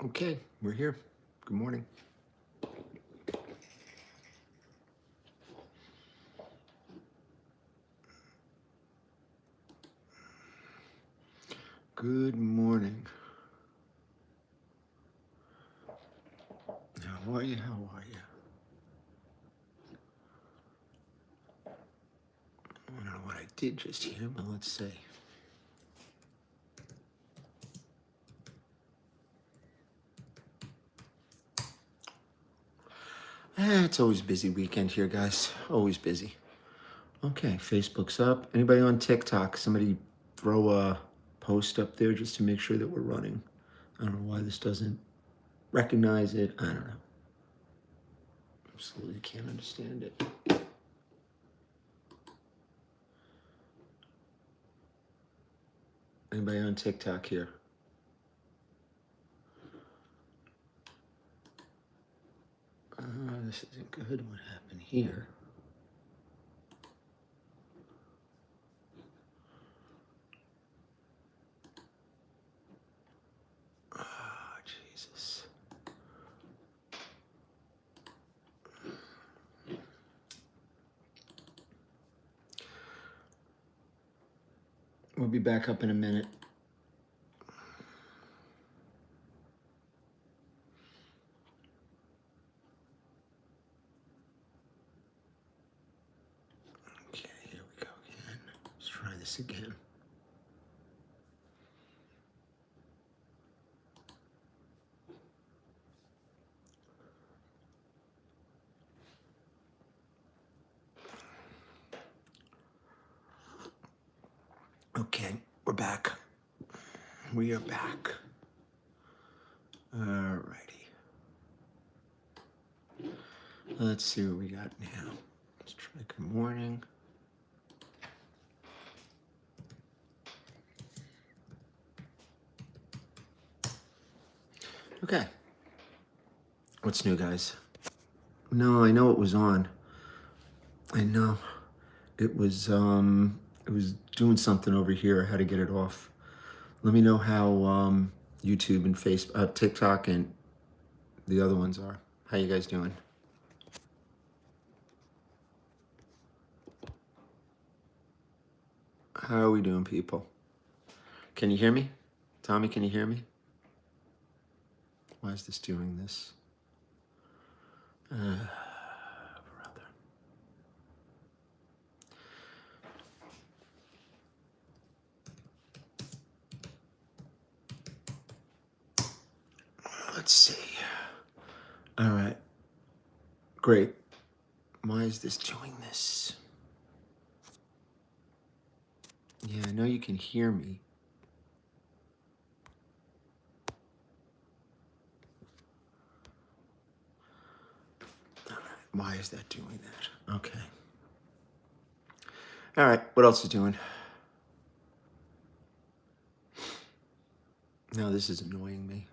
Okay, we're here. Good morning. Good morning. How are you? How are you? I don't know what I did just here, but let's see. It's always busy weekend here, guys. Always busy. Okay, Facebook's up. Anybody on TikTok? Somebody throw a post up there just to make sure that we're running. I don't know why this doesn't recognize it. I don't know. Absolutely can't understand it. Anybody on TikTok here? This isn't good. What happened here? Oh, Jesus. We'll be back up in a minute. Okay, here we go again. Let's try this again. Okay, we're back. We are back. Alrighty. Let's see what we got now. Let's try good morning. Okay. What's new, guys? No, I know it was on. I know. It was doing something over here. I had to get it off. Let me know how YouTube and Facebook, TikTok and the other ones are. How you guys doing? How are we doing, people? Can you hear me? Tommy, can you hear me? Why is this doing this? Brother. Let's see. All right. Great. Why is this doing this? Yeah, I know you can hear me. All right. Why is that doing that? Okay. All right. What else is doing? No, this is annoying me.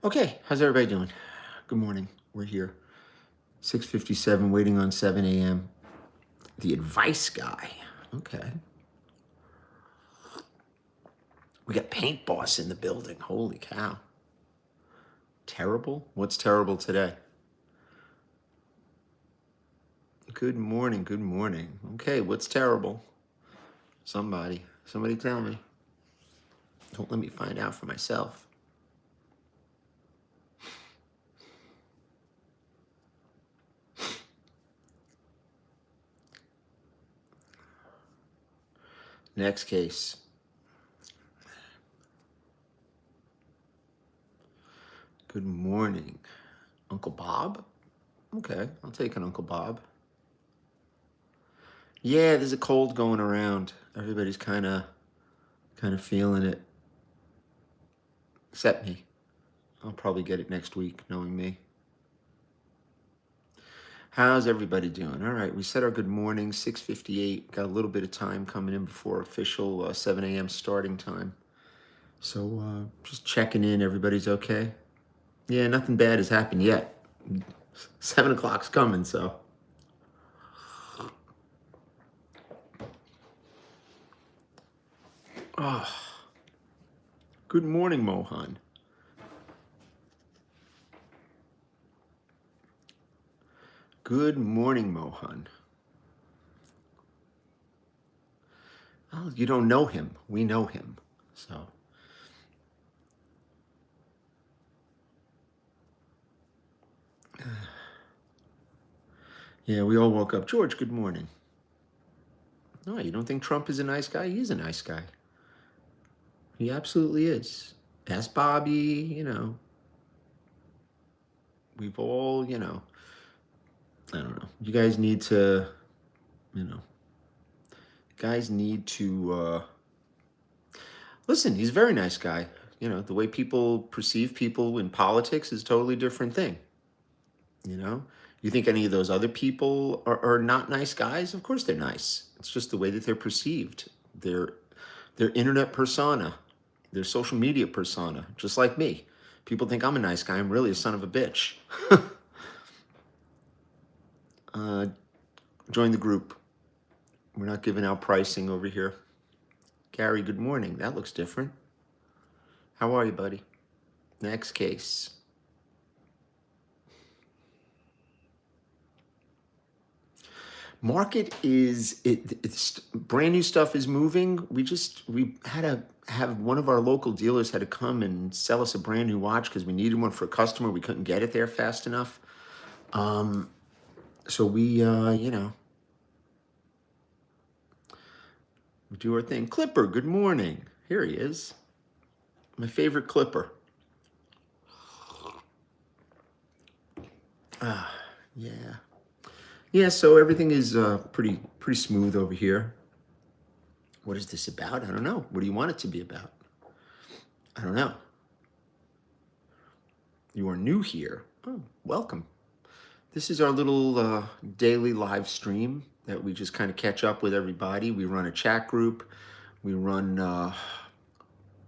Okay. How's everybody doing? Good morning. We're here. 6:57, waiting on 7 a.m. The advice guy. Okay. We got Paint Boss in the building. Holy cow. Terrible? What's terrible today? Good morning. Good morning. Okay, what's terrible? Somebody tell me. Don't let me find out for myself. Next case. Good morning. Uncle Bob? Okay, I'll take an Uncle Bob. Yeah, there's a cold going around. Everybody's kind of feeling it. Except me. I'll probably get it next week, knowing me. How's everybody doing? All right, we said our good morning, 6:58. Got a little bit of time coming in before official 7 a.m. starting time. So just checking in. Everybody's okay? Yeah, nothing bad has happened yet. 7 o'clock's coming, so. Oh, Good morning, Mohan. Good morning, Mohan. Oh, you don't know him. We know him. So, yeah, we all woke up. George, good morning. No, you don't think Trump is a nice guy? He's a nice guy. He absolutely is. Ask Bobby, we've all, I don't know. You guys need to, you know, listen, he's a very nice guy. The way people perceive people in politics is a totally different thing. You know, you think any of those other people are not nice guys? Of course they're nice. It's just the way that they're perceived. Their internet persona, their social media persona, just like me. People think I'm a nice guy. I'm really a son of a bitch. Join the group. We're not giving out pricing over here. Gary, good morning. That looks different. How are you, buddy? Next case. Market it's brand new stuff is moving. We had to have one of our local dealers had to come and sell us a brand new watch because we needed one for a customer. We couldn't get it there fast enough. So we we do our thing. Clipper, good morning. Here he is. My favorite Clipper. Yeah. Yeah, so everything is pretty smooth over here. What is this about? I don't know. What do you want it to be about? I don't know. You are new here. Oh, welcome. This is our little daily live stream that we just kind of catch up with everybody. We run a chat group. We run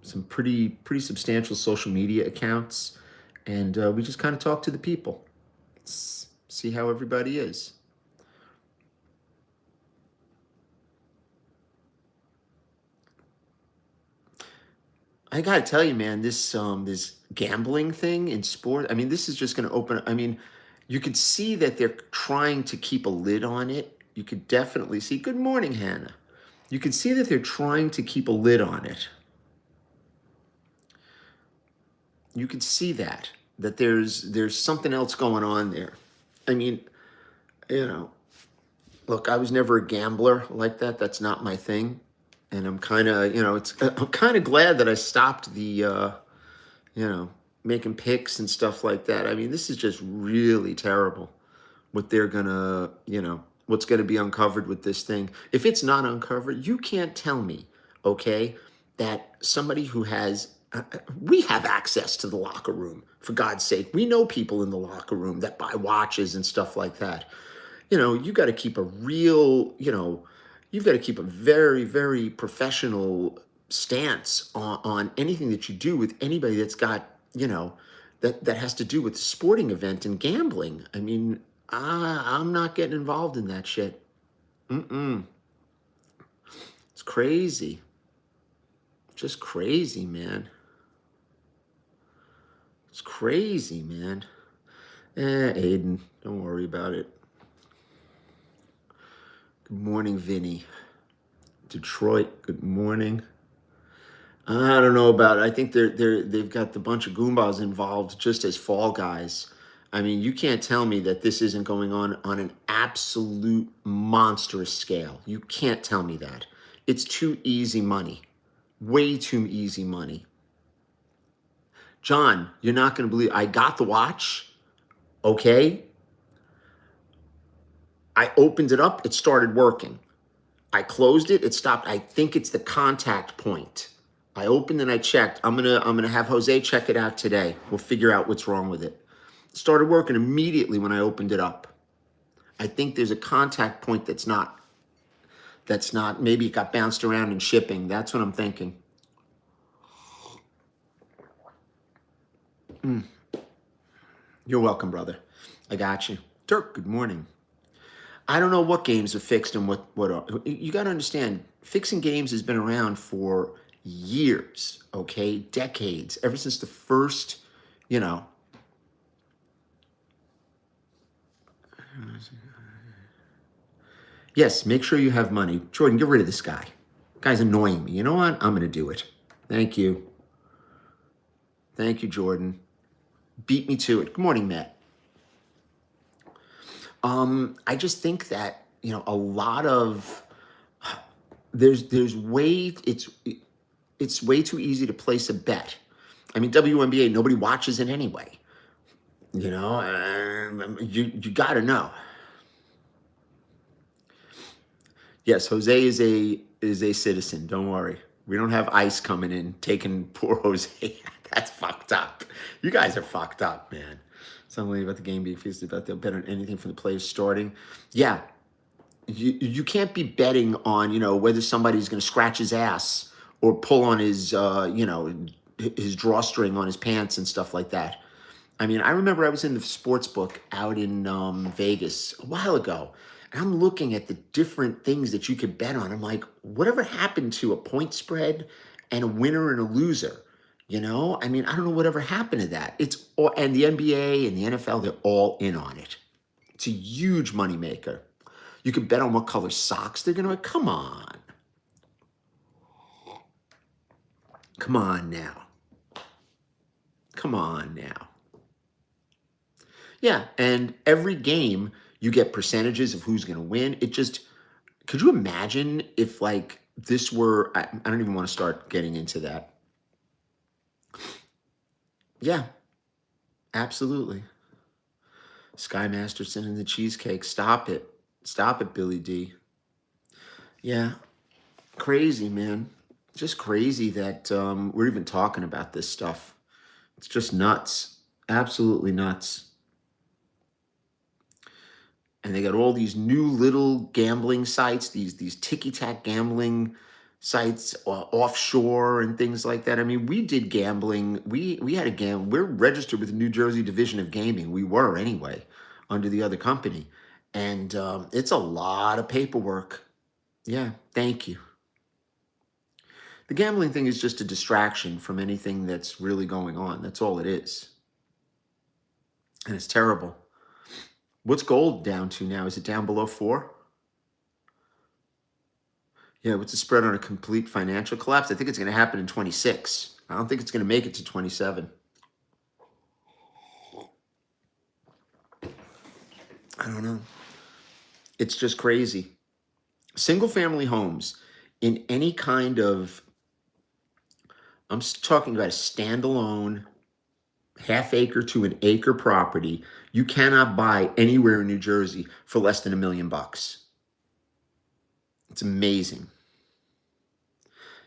some pretty substantial social media accounts, and we just kind of talk to the people, see how everybody is. I gotta tell you, man, this gambling thing in sport. I mean, this is just gonna open. I mean, you could see that they're trying to keep a lid on it. You could definitely see. Good morning, Hannah. You could see that they're trying to keep a lid on it. You could see that there's something else going on there. I mean, look, I was never a gambler like that. That's not my thing. And I'm kind of, I'm kind of glad that I stopped the, making picks and stuff like that. I mean, this is just really terrible what they're gonna, what's gonna be uncovered with this thing. If it's not uncovered, you can't tell me, okay, that somebody who has, we have access to the locker room, for God's sake. We know people in the locker room that buy watches and stuff like that. You got to keep a real, you've got to keep a very, very professional stance on anything that you do with anybody that's got, that has to do with the sporting event and gambling. I mean, I'm not getting involved in that shit. It's crazy. Just crazy, man. It's crazy, man. Aiden, don't worry about it. Good morning, Vinny. Detroit, good morning. I don't know about it. I think they've got the bunch of Goombas involved just as fall guys. I mean, you can't tell me that this isn't going on an absolute monstrous scale. You can't tell me that. It's too easy money. Way too easy money. John, you're not going to believe I got the watch. Okay. I opened it up. It started working. I closed it. It stopped. I think it's the contact point. I opened and I checked. I'm gonna have Jose check it out today. We'll figure out what's wrong with it. It started working immediately when I opened it up. I think there's a contact point that's not. Maybe it got bounced around in shipping. That's what I'm thinking. You're welcome, brother. I got you. Dirk, good morning. I don't know what games are fixed and what are. You got to understand, fixing games has been around for years, okay? Decades, ever since the first, you know. Yes, make sure you have money. Jordan, get rid of this guy. Guy's annoying me. You know what? I'm going to do it. Thank you. Thank you, Jordan. Beat me to it. Good morning, Matt. I just think that, a lot of there's way it's way too easy to place a bet. I mean, WNBA, nobody watches it anyway. You got to know. Yes, Jose is a citizen. Don't worry. We don't have ICE coming in taking poor Jose. That's fucked up. You guys are fucked up, man. Something about the game being feasted about the better than anything from the players starting. Yeah, you can't be betting on whether somebody's going to scratch his ass or pull on his drawstring on his pants and stuff like that. I mean, I remember I was in the sports book out in Vegas a while ago, and I'm looking at the different things that you could bet on. I'm like, whatever happened to a point spread and a winner and a loser? I mean, I don't know whatever happened to that. And the NBA and the NFL, they're all in on it. It's a huge moneymaker. You can bet on what color socks they're going to wear. Come on. Come on now. Come on now. Yeah, and every game you get percentages of who's going to win. Could you imagine if this were, I don't even want to start getting into that. Yeah, absolutely. Sky Masterson and the cheesecake. Stop it. Stop it, Billy D. Yeah, crazy, man. Just crazy that we're even talking about this stuff. It's just nuts. Absolutely nuts. And they got all these new little gambling sites, these ticky-tack gambling sites offshore and things like that. I mean, we did gambling. We had a gamble. We're registered with the New Jersey Division of Gaming. We were anyway, under the other company. And it's a lot of paperwork. Yeah, thank you. The gambling thing is just a distraction from anything that's really going on. That's all it is. And it's terrible. What's gold down to now? Is it down below 4? Yeah, what's the spread on a complete financial collapse? I think it's going to happen in 26. I don't think it's going to make it to 27. I don't know. It's just crazy. Single family homes in any kind of, I'm talking about a standalone half acre to an acre property, you cannot buy anywhere in New Jersey for less than $1 million. It's amazing.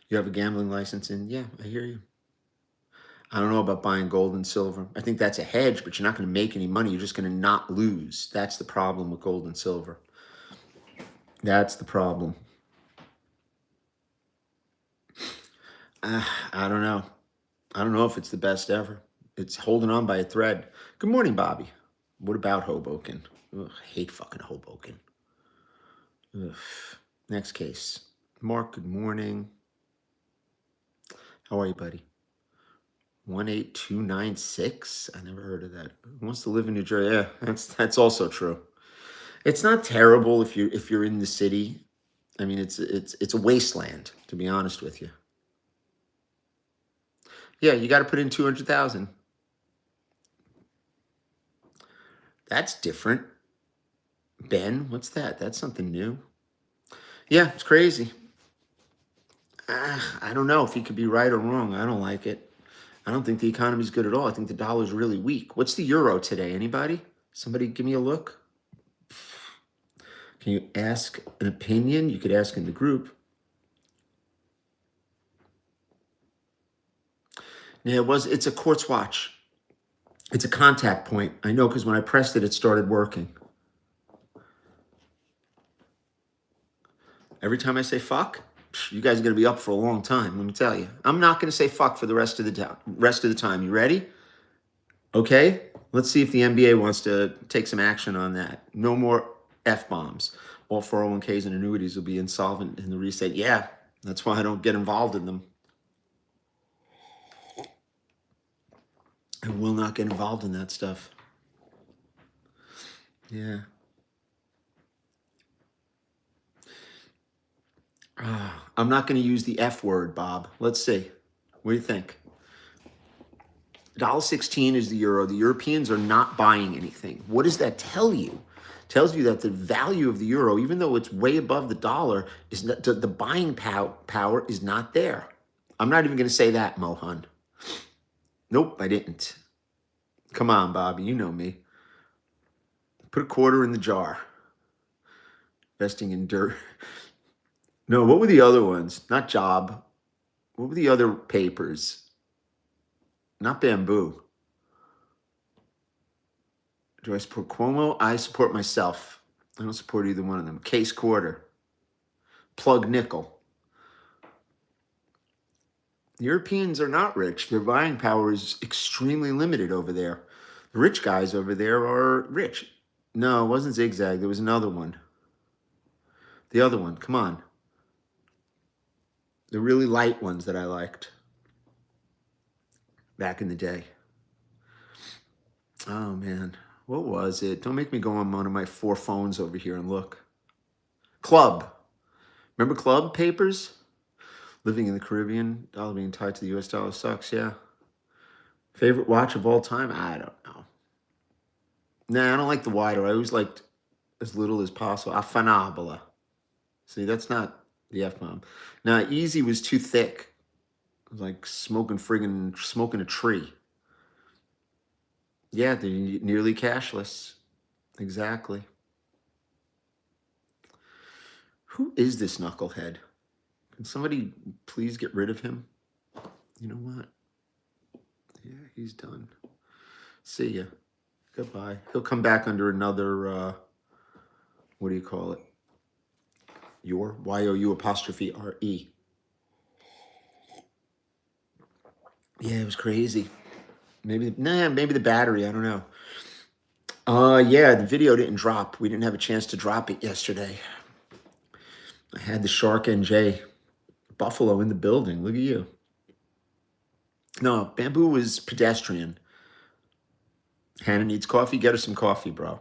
You have a gambling license and yeah, I hear you. I don't know about buying gold and silver. I think that's a hedge, but you're not going to make any money. You're just going to not lose. That's the problem with gold and silver. That's the problem. I don't know. I don't know if it's the best ever. It's holding on by a thread. Good morning, Bobby. What about Hoboken? Ugh, I hate fucking Hoboken. Ugh. Next case. Mark, good morning. How are you, buddy? 18296. I never heard of that. Who wants to live in New Jersey? Yeah, that's also true. It's not terrible if you're in the city. I mean, it's a wasteland, to be honest with you. Yeah, you got to put in 200,000. That's different. Ben, what's that? That's something new. Yeah, it's crazy. I don't know if he could be right or wrong. I don't like it. I don't think the economy's good at all. I think the dollar's really weak. What's the euro today? Anybody? Somebody give me a look. Can you ask an opinion? You could ask in the group. Yeah, it's a quartz watch. It's a contact point. I know because when I pressed it, it started working. Every time I say fuck, you guys are going to be up for a long time, let me tell you. I'm not going to say fuck for the rest of the time. You ready? Okay, let's see if the NBA wants to take some action on that. No more F-bombs. All 401ks and annuities will be insolvent in the reset. Yeah, that's why I don't get involved in them. I will not get involved in that stuff. Yeah. I'm not going to use the F word, Bob. Let's see. What do you think? $1.16 is the euro. The Europeans are not buying anything. What does that tell you? It tells you that the value of the euro, even though it's way above the dollar, is not, the buying power is not there. I'm not even going to say that, Mohan. Nope, I didn't. Come on, Bobby, you know me. Put a quarter in the jar. Investing in dirt. No, what were the other ones? Not job. What were the other papers? Not bamboo. Do I support Cuomo? I support myself. I don't support either one of them. Case quarter. Plug nickel. Europeans are not rich. Their buying power is extremely limited over there. The rich guys over there are rich. No, it wasn't Zigzag. There was another one. The other one. Come on. The really light ones that I liked back in the day. Oh, man. What was it? Don't make me go on one of my 4 phones over here and look. Club. Remember Club papers? Living in the Caribbean, dollar being tied to the U.S. dollar sucks, yeah. Favorite watch of all time? I don't know. Nah, I don't like the wider. I always liked as little as possible. Afanabola. See, that's not the F-bomb. Now, easy was too thick. It was like smoking a tree. Yeah, they're nearly cashless. Exactly. Who is this knucklehead? Can somebody please get rid of him? You know what? Yeah, he's done. See ya. Goodbye. He'll come back under another, what do you call it? Your, Y-O-U apostrophe R-E. Yeah, it was crazy. Maybe the battery, I don't know. Yeah, the video didn't drop. We didn't have a chance to drop it yesterday. I had the Shark NJ Buffalo in the building. Look at you. No, Bamboo was pedestrian. Hannah needs coffee. Get her some coffee, bro.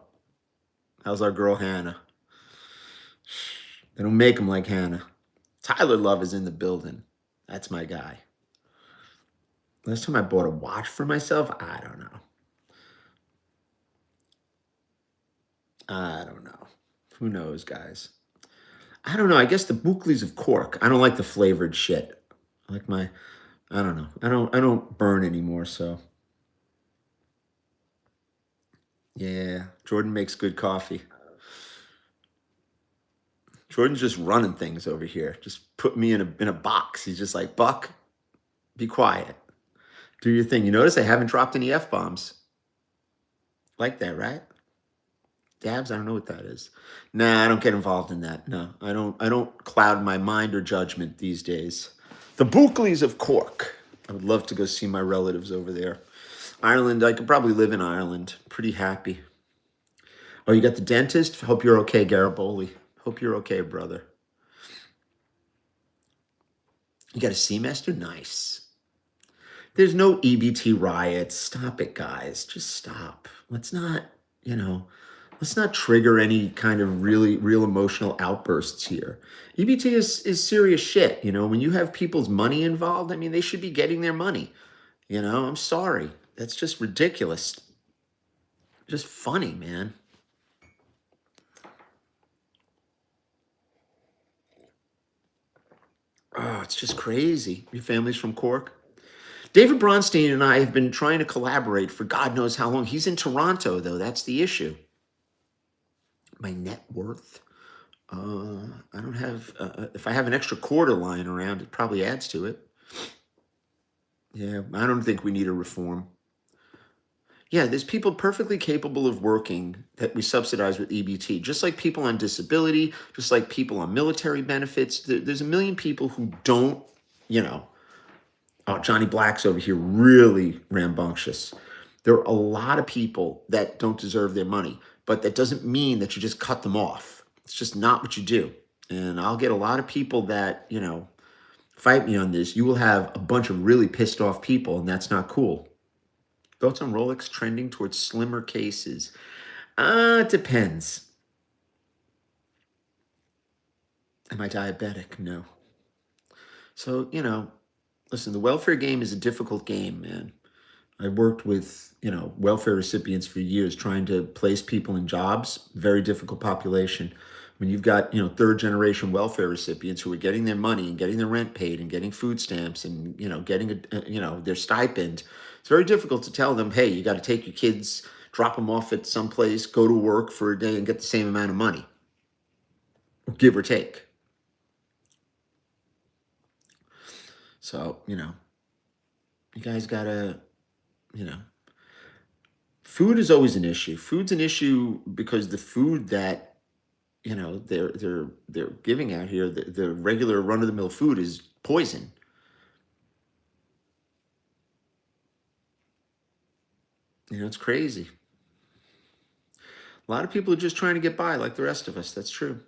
How's our girl Hannah? They don't make them like Hannah. Tyler Love is in the building. That's my guy. Last time I bought a watch for myself, I don't know. Who knows, guys? I don't know. I guess the Buckleys of cork. I don't like the flavored shit. I like my, I don't know. I don't burn anymore, so. Yeah, Jordan makes good coffee. Jordan's just running things over here. Just put me in a box. He's just like, Buck, be quiet. Do your thing. You notice I haven't dropped any F-bombs. Like that, right? Dabs, I don't know what that is. Nah, I don't get involved in that. No, I don't cloud my mind or judgment these days. The Buckleys of Cork. I would love to go see my relatives over there. Ireland, I could probably live in Ireland. Pretty happy. Oh, you got the dentist? Hope you're okay, Garibaldi. Hope you're okay, brother. You got a semester? Nice. There's no EBT riots. Stop it, guys. Just stop. Let's not trigger any kind of real emotional outbursts here. EBT is serious shit. When you have people's money involved, I mean, they should be getting their money. I'm sorry. That's just ridiculous. Just funny, man. Oh, it's just crazy. Your family's from Cork? David Bronstein and I have been trying to collaborate for God knows how long. He's in Toronto, though. That's the issue. My net worth? I don't have... if I have an extra quarter lying around, it probably adds to it. Yeah, I don't think we need a reform. Yeah, there's people perfectly capable of working that we subsidize with EBT, just like people on disability, just like people on military benefits. There's a million people who don't, oh, Johnny Black's over here, really rambunctious. There are a lot of people that don't deserve their money, but that doesn't mean that you just cut them off. It's just not what you do. And I'll get a lot of people that, fight me on this. You will have a bunch of really pissed off people, and that's not cool. Thoughts on Rolex trending towards slimmer cases? It depends. Am I diabetic? No. So, listen, the welfare game is a difficult game, man. I worked with, welfare recipients for years trying to place people in jobs, very difficult population. When you've got, third generation welfare recipients who are getting their money and getting their rent paid and getting food stamps and, getting, their stipend, it's very difficult to tell them, hey, you got to take your kids, drop them off at some place, go to work for a day and get the same amount of money, give or take. So, you guys got to, you know, food is always an issue. Food's an issue because the food that they're giving out here, the regular run of the mill food is poison. It's crazy. A lot of people are just trying to get by like the rest of us. That's true.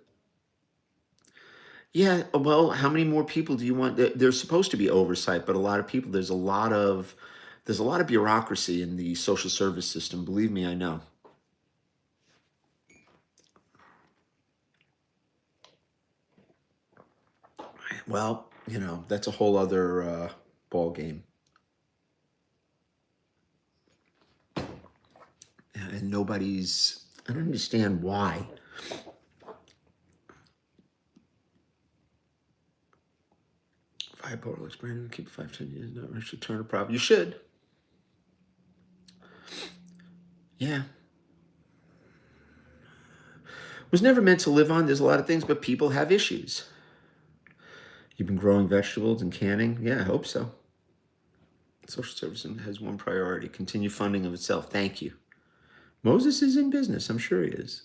Yeah, well, how many more people do you want? There's supposed to be oversight, but a lot of people, there's a lot of bureaucracy in the social service system. Believe me, I know. Well, that's a whole other ball game. And I don't understand why. Five Rolex brand, keep 5-10 years, not rush to turn a profit. You should. Yeah. Was never meant to live on. There's a lot of things, but people have issues. You've been growing vegetables and canning? Yeah, I hope so. Social service has one priority: continue funding of itself. Thank you. Moses is in business. I'm sure he is.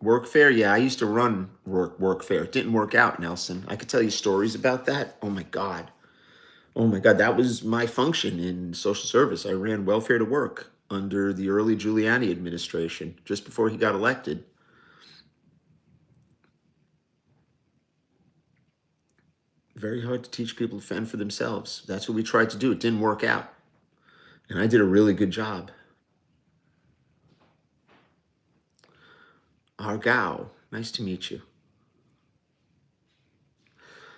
Work fair? Yeah, I used to run work fair. It didn't work out, Nelson. I could tell you stories about that. Oh my God. Oh my God. That was my function in social service. I ran welfare to work under the early Giuliani administration, just before he got elected. Very hard to teach people to fend for themselves. That's what we tried to do. It didn't work out. And I did a really good job. Argao, nice to meet you.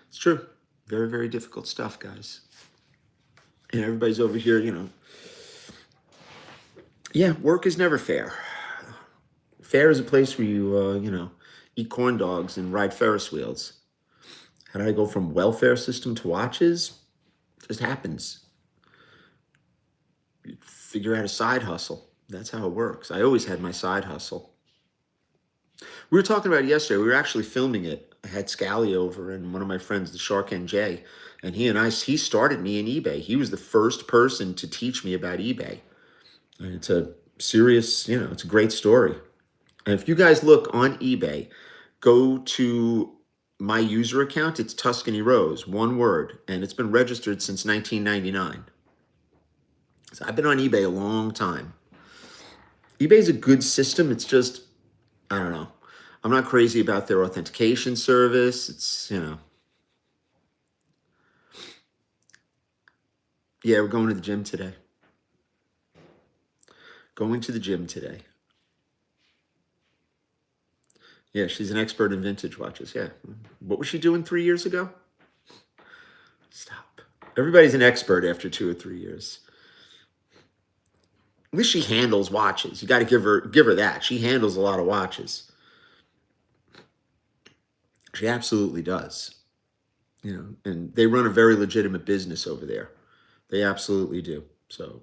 It's true. Very, very difficult stuff, guys. And everybody's over here, yeah, work is never fair. Fair is a place where you, eat corn dogs and ride Ferris wheels. How did I go from welfare system to watches? It just happens. You figure out a side hustle. That's how it works. I always had my side hustle. We were talking about it yesterday. We were actually filming it. I had Scally over and one of my friends, the Shark NJ, and he started me in eBay. He was the first person to teach me about eBay. And it's a serious, it's a great story. And if you guys look on eBay, go to my user account. It's Tuscany Rose, one word, and it's been registered since 1999. So I've been on eBay a long time. eBay's a good system. It's just, I don't know. I'm not crazy about their authentication service. It's, yeah, we're going to the gym today. Going to the gym today. Yeah, she's an expert in vintage watches. Yeah. What was she doing 3 years ago? Stop. Everybody's an expert after 2 or 3 years. At least she handles watches. You got to give her that. She handles a lot of watches. She absolutely does. And they run a very legitimate business over there. They absolutely do. So,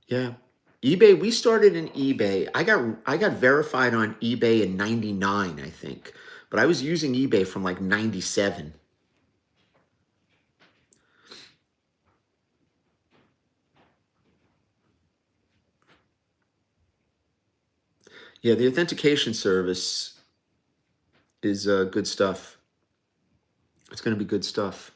yeah. eBay, we started in eBay. I got verified on eBay in 99, I think. But I was using eBay from like 97. Yeah, the authentication service is good stuff. It's going to be good stuff.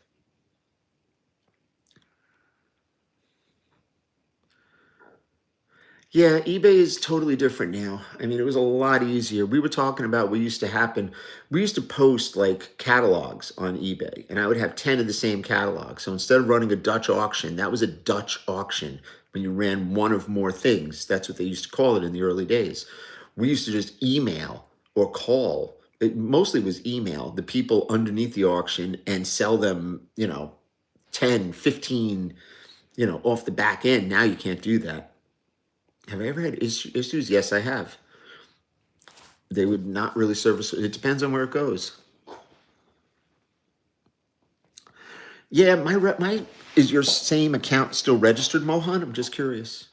Yeah, eBay is totally different now. I mean, it was a lot easier. We were talking about what used to happen. We used to post like catalogs on eBay, and I would have 10 of the same catalog. So instead of running a Dutch auction, that was a Dutch auction when you ran one of more things. That's what they used to call it in the early days. We used to just email or call. It mostly was email the people underneath the auction and sell them, 10, 15, off the back end. Now you can't do that. Have I ever had issues? Yes, I have. They would not really service. It depends on where it goes. Yeah, my is your same account still registered, Mohan? I'm just curious.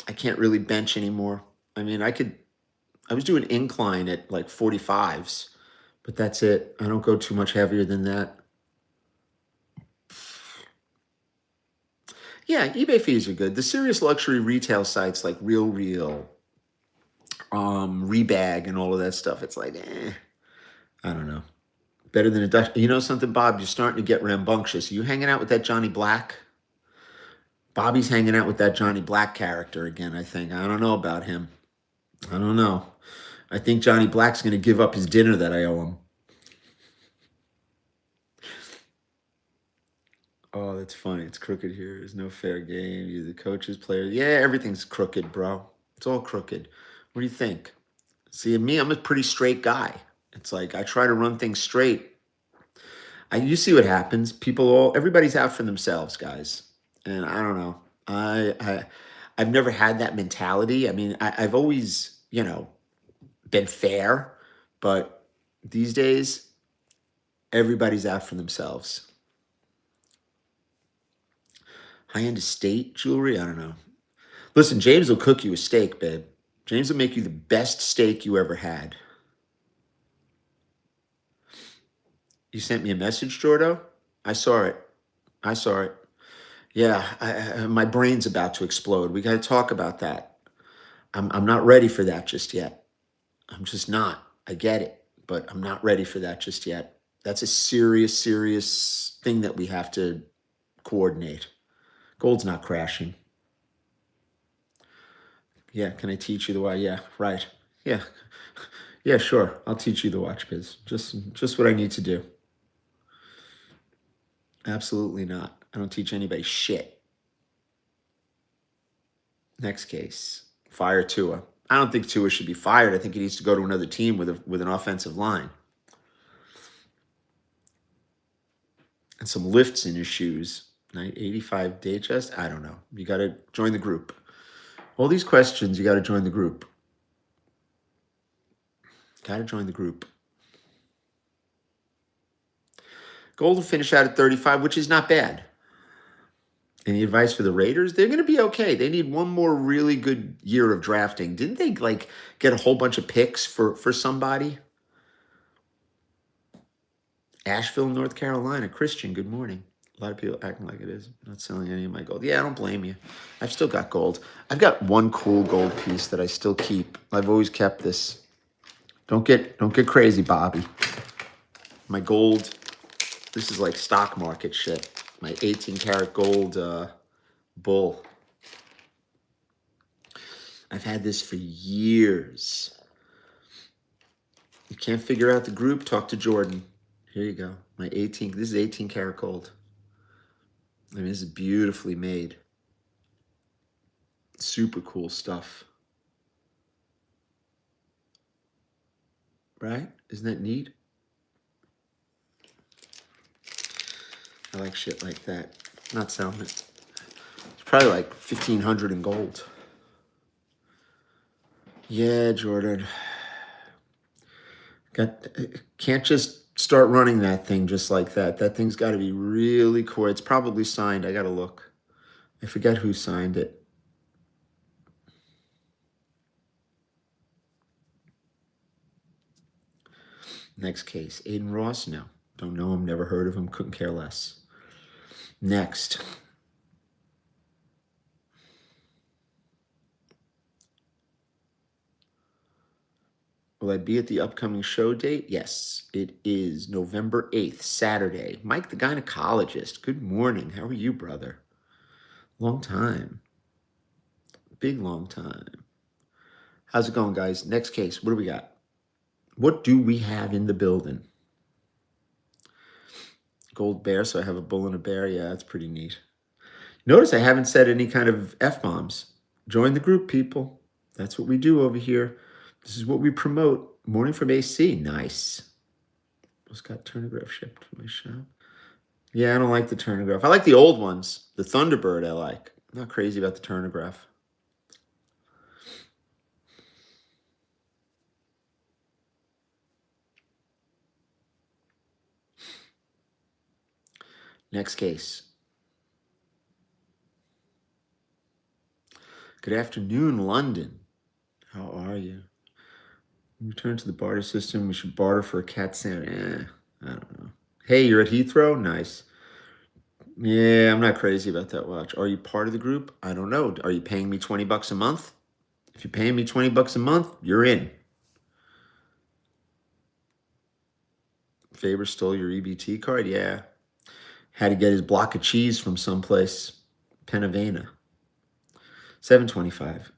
I can't really bench anymore. I mean, I could. I was doing incline at like 45s, but that's it. I don't go too much heavier than that. Yeah, eBay fees are good. The serious luxury retail sites like Real Real, Rebag, and all of that stuff. It's like, I don't know. Better than a Dutch. You know something, Bob? You're starting to get rambunctious. Are you hanging out with that Johnny Black? Bobby's hanging out with that Johnny Black character again, I think. I don't know about him. I don't know. I think Johnny Black's going to give up his dinner that I owe him. Oh, that's funny. It's crooked here. There's no fair game. You're the coaches, players. Yeah, everything's crooked, bro. It's all crooked. What do you think? See, me, I'm a pretty straight guy. It's like I try to run things straight. You see what happens. Everybody's out for themselves, guys. And I don't know. I've never had that mentality. I mean, I've always, been fair, but these days, everybody's out for themselves. High-end estate jewelry? I don't know. Listen, James will cook you a steak, babe. James will make you the best steak you ever had. You sent me a message, Jordo? I saw it. I saw it. Yeah, my brain's about to explode. We got to talk about that. I'm not ready for that just yet. I'm just not. I get it, but I'm not ready for that just yet. That's a serious, serious thing that we have to coordinate. Gold's not crashing. Yeah, can I teach you the way? Yeah, right. Yeah, yeah, sure. I'll teach you the watch biz. Just what I need to do. Absolutely not. I don't teach anybody shit. Next case, fire Tua. I don't think Tua should be fired. I think he needs to go to another team with an offensive line and some lifts in his shoes. 85 day chest. I don't know. You got to join the group. All these questions, you got to join the group. Got to join the group. Gold will finish out at 35, which is not bad. Any advice for the Raiders? They're going to be okay. They need one more really good year of drafting. Didn't they get a whole bunch of picks for somebody? Asheville, North Carolina. Christian, good morning. A lot of people acting like it is. I'm not selling any of my gold. Yeah, I don't blame you. I've still got gold. I've got one cool gold piece that I still keep. I've always kept this. Don't get crazy, Bobby. My gold. This is like stock market shit. My 18 karat gold bull. I've had this for years. You can't figure out the group? Talk to Jordan. Here you go. This is 18 karat gold. I mean, this is beautifully made. Super cool stuff. Right? Isn't that neat? I like shit like that. Not selling it. It's probably like 1,500 in gold. Yeah, Jordan. Can't just start running that thing just like that. That thing's got to be really cool. It's probably signed. I got to look. I forget who signed it. Next case. Aiden Ross? No. Don't know him. Never heard of him. Couldn't care less. Next. Will I be at the upcoming show date? Yes, it is November 8th, Saturday. Mike, the gynecologist. Good morning. How are you, brother? Long time. Big long time. How's it going, guys? Next case. What do we got? What do we have in the building? Gold bear, so I have a bull and a bear. Yeah, that's pretty neat. Notice I haven't said any kind of F-bombs. Join the group, people. That's what we do over here. This is what we promote. Morning from AC. Nice. Just got Turnograph shipped to my shop. Yeah, I don't like the Turnograph. I like the old ones. The Thunderbird I like. I'm not crazy about the Turnograph. Next case. Good afternoon, London. How are you? Return to the barter system. We should barter for a cat sandwich. I don't know. Hey, you're at Heathrow? Nice. Yeah, I'm not crazy about that watch. Are you part of the group? I don't know. Are you paying me 20 bucks a month? If you're paying me 20 bucks a month, you're in. Faber stole your EBT card? Yeah. Had to get his block of cheese from someplace. Pennsylvania. 725.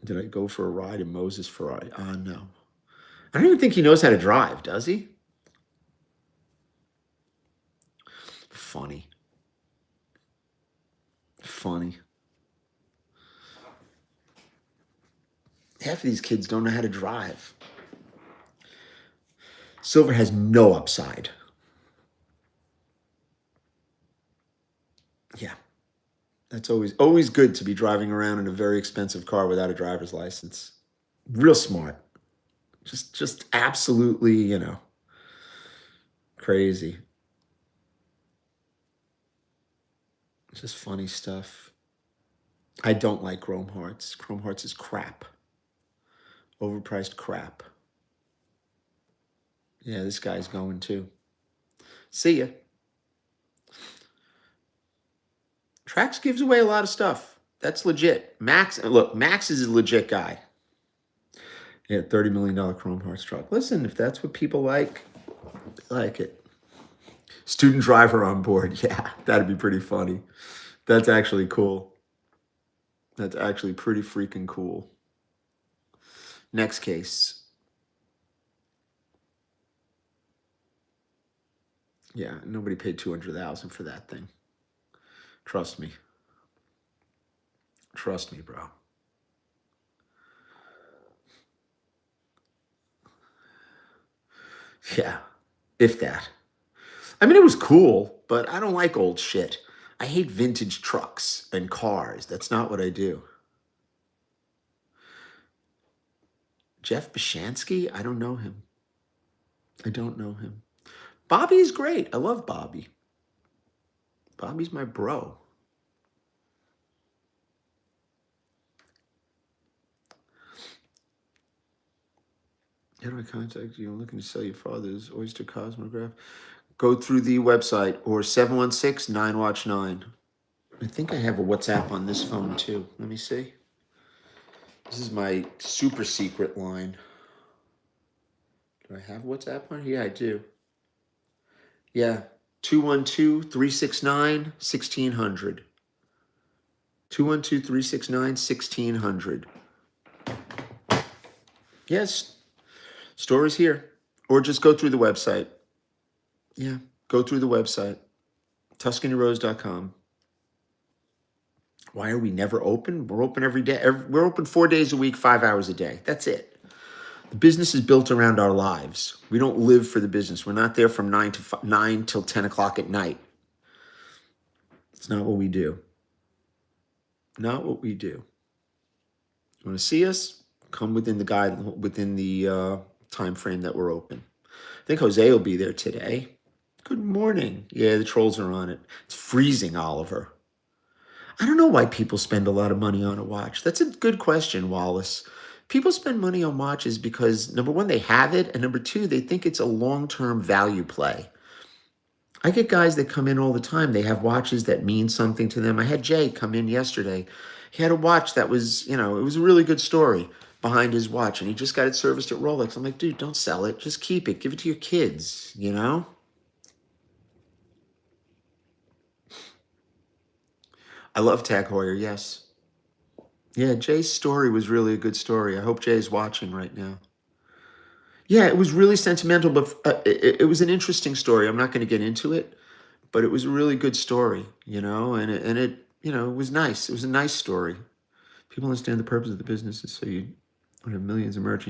Did I go for a ride in Moses Ferrari? No. I don't even think he knows how to drive, does he? Funny. Half of these kids don't know how to drive. Silver has no upside. Yeah. That's always good to be driving around in a very expensive car without a driver's license. Real smart. Just absolutely, crazy. Just funny stuff. I don't like Chrome Hearts. Chrome Hearts is crap. Overpriced crap. Yeah, this guy's going too. See ya. Trax gives away a lot of stuff. That's legit. Max is a legit guy. Yeah, $30 million Chrome Hearts truck. Listen, if that's what people like, I like it. Student driver on board. Yeah, that'd be pretty funny. That's actually cool. That's actually pretty freaking cool. Next case. Yeah, nobody paid $200,000 for that thing. Trust me. Trust me, bro. Yeah, if that. I mean, it was cool, but I don't like old shit. I hate vintage trucks and cars. That's not what I do. Jeff Bashansky? I don't know him. Bobby's great. I love Bobby. Bobby's my bro. How do I contact you? I'm looking to sell your father's Oyster Cosmograph. Go through the website or 716-9watch9. I think I have a WhatsApp on this phone too. Let me see. This is my super secret line. Do I have WhatsApp on? Yeah, I do. Yeah, 212-369-1600. 212-369-1600. Yes, store is here. Or just go through the website. Yeah, go through the website. TuscanyRose.com. Why are we never open? We're open every day. We're open 4 days a week, 5 hours a day. That's it. The business is built around our lives. We don't live for the business. We're not there from 9 till 10 o'clock at night. It's not what we do. Not what we do. You want to see us? Come within the time frame that we're open. I think Jose will be there today. Good morning. Yeah, the trolls are on it. It's freezing, Oliver. I don't know why people spend a lot of money on a watch. That's a good question, Wallace. People spend money on watches because, number one, they have it, and number two, they think it's a long-term value play. I get guys that come in all the time. They have watches that mean something to them. I had Jay come in yesterday. He had a watch that was, it was a really good story behind his watch, and he just got it serviced at Rolex. I'm like, dude, don't sell it. Just keep it. Give it to your kids, I love Tag Heuer, yes. Yeah, Jay's story was really a good story. I hope Jay's watching right now. Yeah, it was really sentimental, but it was an interesting story. I'm not going to get into it, but it was a really good story, and it was nice. It was a nice story. People understand the purpose of the business is so you don't have millions of merch.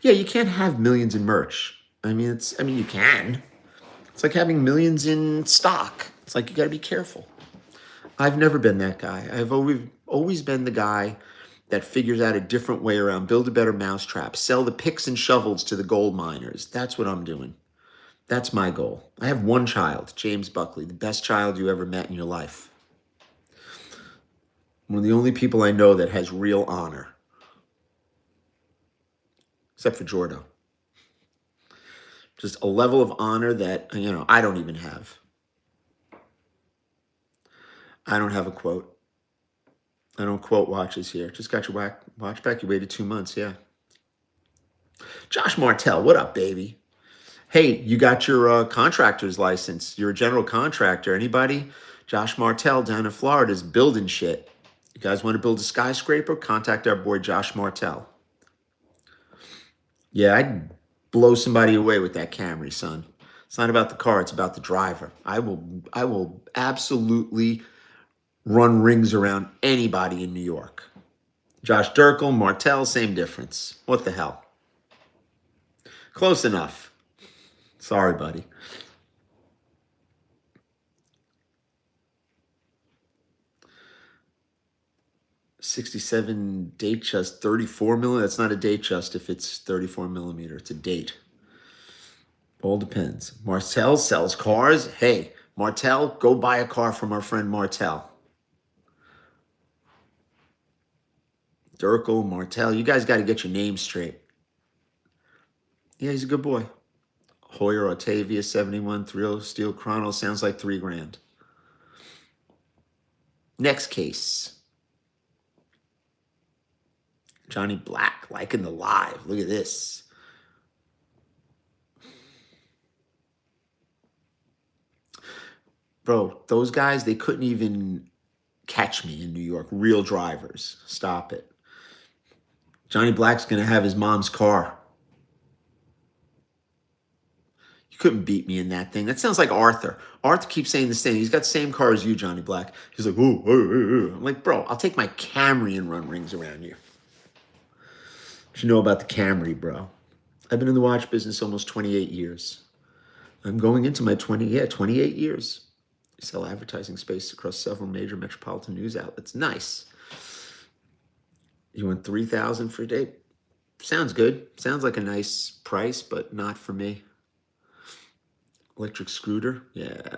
Yeah, you can't have millions in merch. I mean, you can. It's like having millions in stock. It's like you got to be careful. I've never been that guy. I've always been the guy that figures out a different way around, build a better mousetrap, sell the picks and shovels to the gold miners. That's what I'm doing. That's my goal. I have one child, James Buckley, the best child you ever met in your life. One of the only people I know that has real honor, except for Jordo. Just a level of honor that, I don't even have. I don't have a quote. I don't quote watches here. Just got your watch back. You waited 2 months. Yeah. Josh Martell, what up, baby? Hey, you got your contractor's license. You're a general contractor. Anybody? Josh Martell down in Florida is building shit. You guys want to build a skyscraper? Contact our boy Josh Martell. Yeah, I'd blow somebody away with that Camry, son. It's not about the car, it's about the driver. I will absolutely run rings around anybody in New York. Josh Durkel, Martell, same difference. What the hell? Close enough. Sorry, buddy. 67 date just 34 millimeter. That's not a date just if it's 34 millimeter. It's a date. All depends. Martell sells cars. Hey, Martell, go buy a car from our friend Martell. Durkel, Martell, you guys got to get your names straight. Yeah, he's a good boy. Hoyer Octavia 71 Thrill Steel Chrono sounds like $3,000. Next case. Johnny Black liking the live. Look at this. Bro, those guys, they couldn't even catch me in New York. Real drivers. Stop it. Johnny Black's going to have his mom's car. You couldn't beat me in that thing. That sounds like Arthur. Arthur keeps saying the same. He's got the same car as you, Johnny Black. He's like, ooh, ooh, ooh, ooh. I'm like, bro, I'll take my Camry and run rings around you. What you know about the Camry, bro? I've been in the watch business almost 28 years. I'm going into my 28 years. I sell advertising space across several major metropolitan news outlets. Nice. You want $3,000 for a date? Sounds good. Sounds like a nice price, but not for me. Electric scooter? Yeah.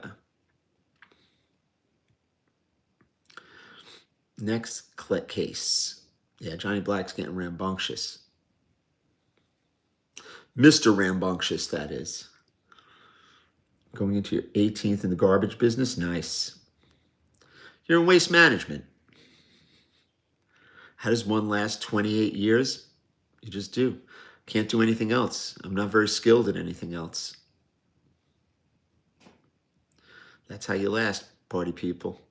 Next click case. Yeah, Johnny Black's getting rambunctious. Mr. Rambunctious, that is. Going into your 18th in the garbage business? Nice. You're in waste management. How does one last 28 years? You just do. Can't do anything else. I'm not very skilled at anything else. That's how you last, party people.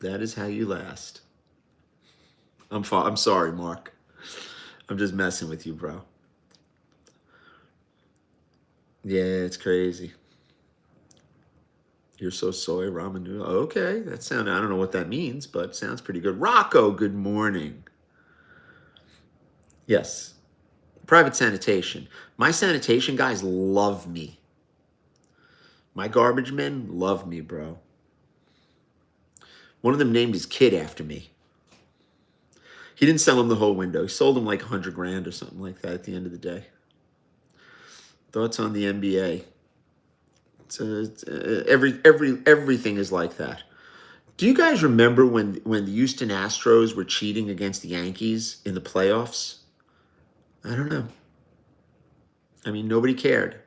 That is how you last. I'm sorry, Mark. I'm just messing with you, bro. Yeah, it's crazy. You're so soy ramen noodle. Okay, I don't know what that means, but sounds pretty good. Rocco, good morning. Yes. Private sanitation. My sanitation guys love me. My garbage men love me, bro. One of them named his kid after me. He didn't sell him the whole window. He sold him like $100,000 or something like that at the end of the day. Thoughts on the NBA? Everything is like that. Do you guys remember when the Houston Astros were cheating against the Yankees in the playoffs? I don't know. I mean, nobody cared.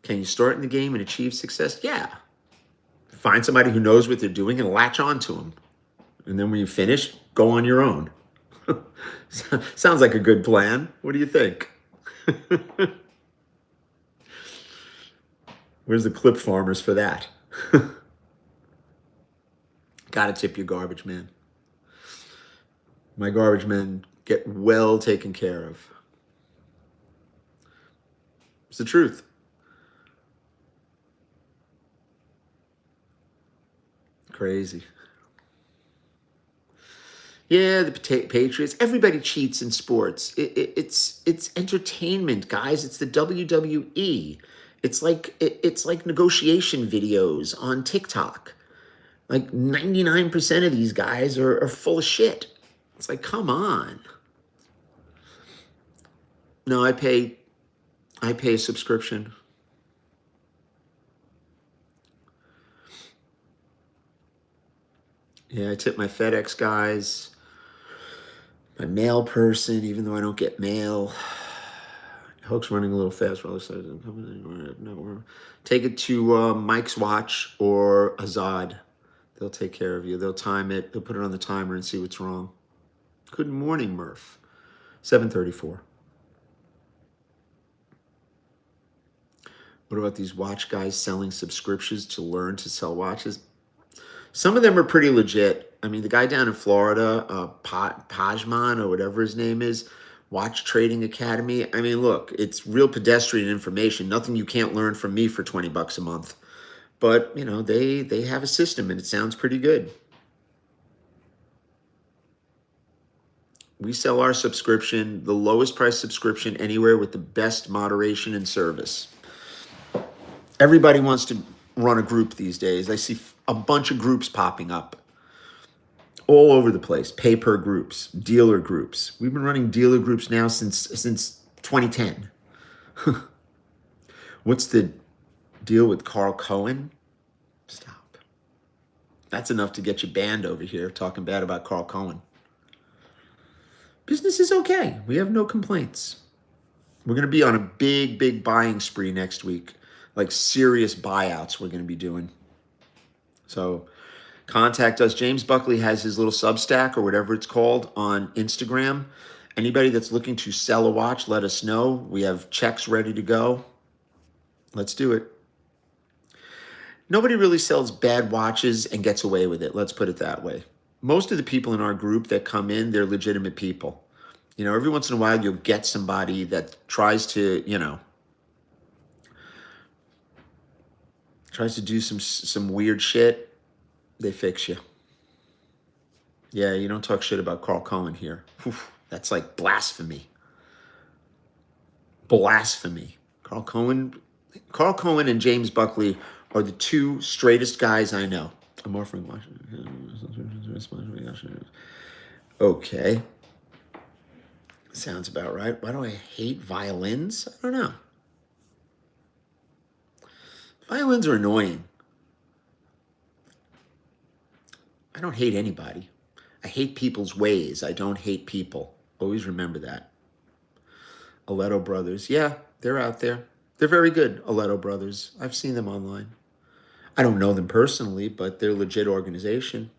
Can you start in the game and achieve success? Yeah. Find somebody who knows what they're doing and latch on to them. And then when you finish, go on your own. Sounds like a good plan. What do you think? Where's the clip farmers for that? Gotta tip your garbage man. My garbage men get well taken care of. It's the truth. Crazy. Yeah, the Patriots. Everybody cheats in sports. It's entertainment, guys. It's the WWE. It's like negotiation videos on TikTok. Like 99% of these guys are full of shit. It's like, come on. No, I pay a subscription. Yeah, I tip my FedEx guys, my mail person, even though I don't get mail. Hook's running a little fast. Take it to Mike's Watch or Azad. They'll take care of you. They'll time it. They'll put it on the timer and see what's wrong. Good morning, Murph. 7:34. What about these watch guys selling subscriptions to learn to sell watches? Some of them are pretty legit. I mean, the guy down in Florida, Pajman or whatever his name is, Watch Trading Academy. I mean, look, it's real pedestrian information. Nothing you can't learn from me for $20 a month. But, you know, they have a system and it sounds pretty good. We sell our subscription, the lowest price subscription anywhere with the best moderation and service. Everybody wants to run a group these days. I see a bunch of groups popping up all over the place. Pay-per groups, dealer groups. We've been running dealer groups now since 2010. What's the deal with Carl Cohen? Stop. That's enough to get you banned over here talking bad about Carl Cohen. Business is okay. We have no complaints. We're going to be on a big buying spree next week. Like serious buyouts we're going to be doing. So contact us. James Buckley has his little Substack or whatever it's called on Instagram. Anybody that's looking to sell a watch, let us know. We have checks ready to go. Let's do it. Nobody really sells bad watches and gets away with it. Let's put it that way. Most of the people in our group that come in, they're legitimate people. You know, every once in a while you'll get somebody that tries to, tries to do some weird shit. They fix you. Yeah, you don't talk shit about Carl Cohen here. Whew, that's like blasphemy. Blasphemy. Carl Cohen and James Buckley are the two straightest guys I know. I'm offering Washington. Okay. Sounds about right. Why do I hate violins? I don't know. Violins are annoying. I don't hate anybody. I hate people's ways. I don't hate people. Always remember that. Aletto Brothers. Yeah, they're out there. They're very good, Aletto Brothers. I've seen them online. I don't know them personally, but they're a legit organization.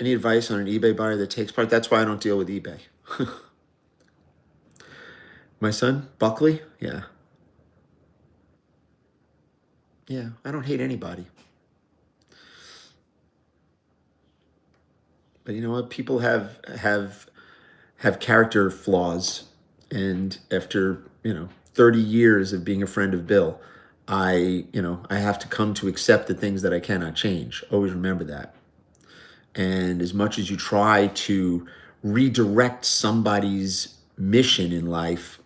Any advice on an eBay buyer that takes part? That's why I don't deal with eBay. My son, Buckley? Yeah. Yeah, I don't hate anybody. But you know what? People have character flaws. And after, 30 years of being a friend of Bill, I have to come to accept the things that I cannot change. Always remember that. And as much as you try to redirect somebody's mission in life,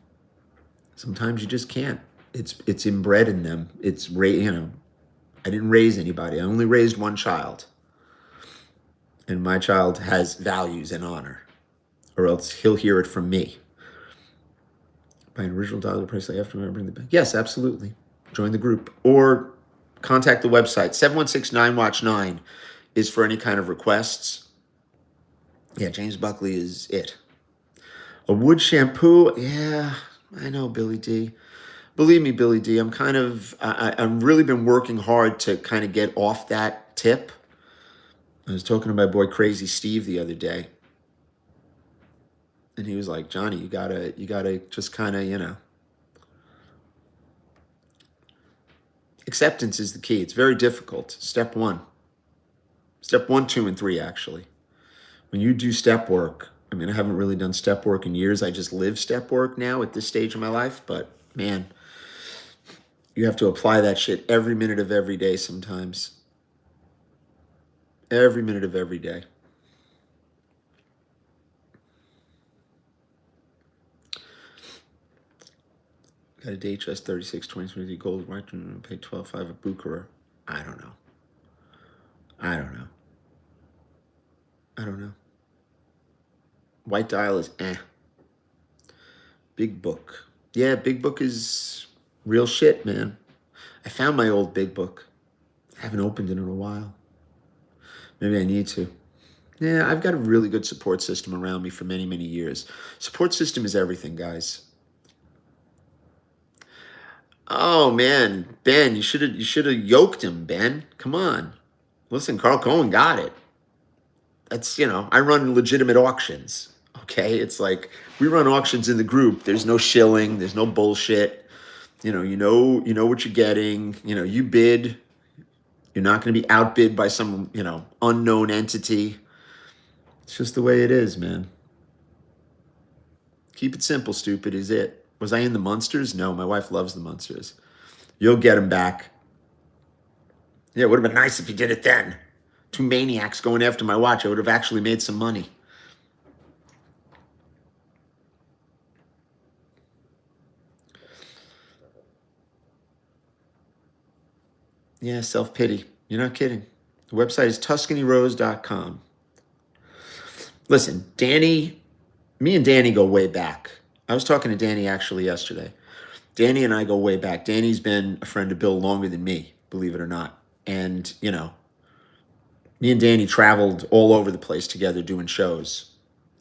sometimes you just can't. It's inbred in them. I didn't raise anybody. I only raised one child. And my child has values and honor, or else he'll hear it from me. Buy an original dollar price I have to bring the back. Yes, absolutely. Join the group or contact the website. 716-9WATCH-9 is for any kind of requests. Yeah, James Buckley is it. A wood shampoo. Yeah, I know, Billy D. Believe me, Billy D, I'm really been working hard to kind of get off that tip. I was talking to my boy Crazy Steve the other day. And he was like, Johnny, you gotta just kind of, acceptance is the key. It's very difficult. Step one. Step 1, 2, and 3, actually. When you do step work, I mean, I haven't really done step work in years. I just live step work now at this stage of my life. But man, you have to apply that shit every minute of every day sometimes. Every minute of every day. Got a DHS 36 2023 gold right to pay 12.5 at Bucharest. I don't know. I don't know. I don't know. White dial is eh. Big book. Yeah, big book is real shit, man. I found my old big book. I haven't opened it in a while. Maybe I need to. Yeah, I've got a really good support system around me for many, many years. Support system is everything, guys. Oh man, Ben, you should have yoked him, Ben. Come on. Listen, Carl Cohen got it. That's, I run legitimate auctions. Okay? It's like we run auctions in the group. There's no shilling, there's no bullshit. You know what you're getting. You bid. You're not going to be outbid by some, unknown entity. It's just the way it is, man. Keep it simple, stupid, is it. Was I in the Munsters? No, my wife loves the Munsters. You'll get them back. Yeah, it would have been nice if you did it then. Two maniacs going after my watch. I would have actually made some money. Yeah, self-pity. You're not kidding. The website is TuscanyRose.com. Listen, me and Danny go way back. I was talking to Danny actually yesterday. Danny and I go way back. Danny's been a friend of Bill longer than me, believe it or not. And, me and Danny traveled all over the place together doing shows.